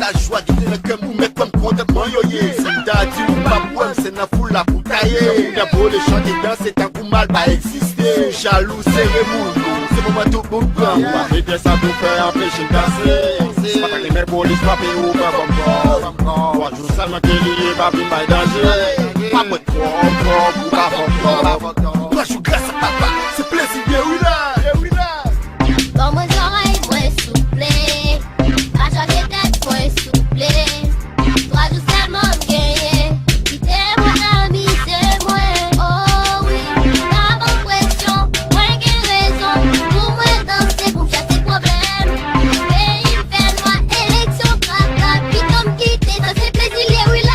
la joie qui te que mou mais comme contentement yoye. Si t'as dit ou pas pour c'est na foule la pour tailler. Y'a beau les chanter dans c'est un coup mal pas exister. Jaloux c'est remous, c'est moment tout pour prendre. Et bien ça nous fait empêcher de danser. C'est pas que les mecs police frappent ou pas comme toi. 3 jours seulement que l'île va bien pas danger. Pas pour toi encore, pour pas encore. 3 jours grâce à papa, c'est plaisir de oui là. Dans mes oreilles, moi soufflé. À chaque tête, moi soufflé. 3 jours seulement gagné. Quittez moi, ami, c'est moi. Oh oui, pas bonne pression. Moi qui raison. Pour moi danser, pour chasser problème. Pays fait loi, élection, crata. Puis comme quitter, ça c'est plaisir, oui là.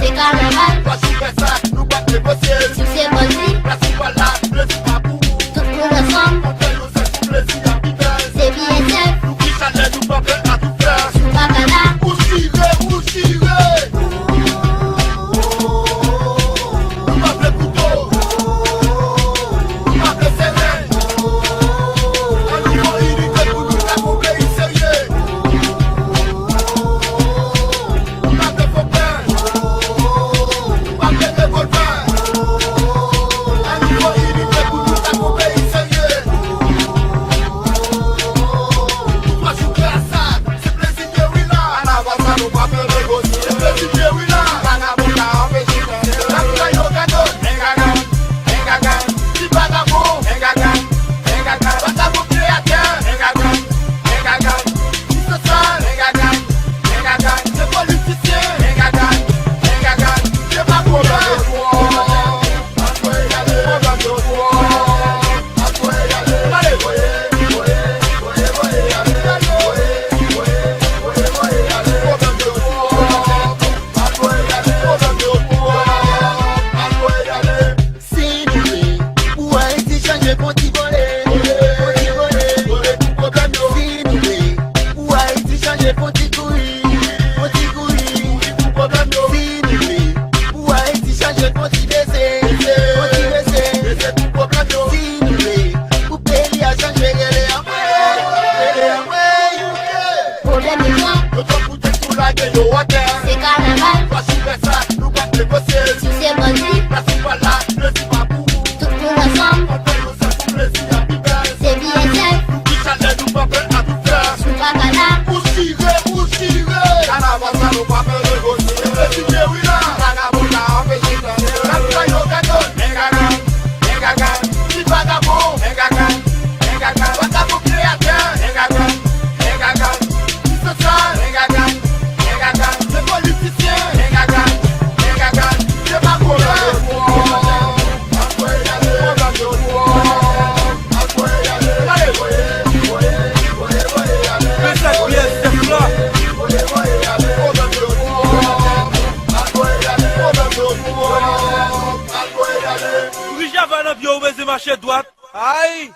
C'est carnaval, nous battons les possibles. si c'est possible, La soupe à la, le soupe à bout. tout le monde ensemble, On fait nos ailes pour plaisir à vivre. c'est BSF, Nous qui chalets, nous pas prêts à tout faire. sous Bacala. Où tirer. Nous pas prêts couteau. Nous pas prêts serrés. Un nouveau unité pour nous faire mon pays sérieux. Nous pas prêts faux pain. Nous pas prêts revolver. Un nouveau unité pour nous faire mon pays sérieux. Nous pas jouer à ça, c'est plaisir de oui là. En avant ça nous pas faire négocier. C'est plaisir de oui là. Vagabond là, on fait chier. La flaille au gâteau. Engagan. Si vagabond. Engagan. Vagabond créateur. Engagan. Si social. Engagan. C'est politicien. Engagan. C'est pas pour là. Problème de moi, c'est carnaval, si c'est possible, tout le monde ensemble, c'est BSF, sous Bacala. Marcher droite. Aïe!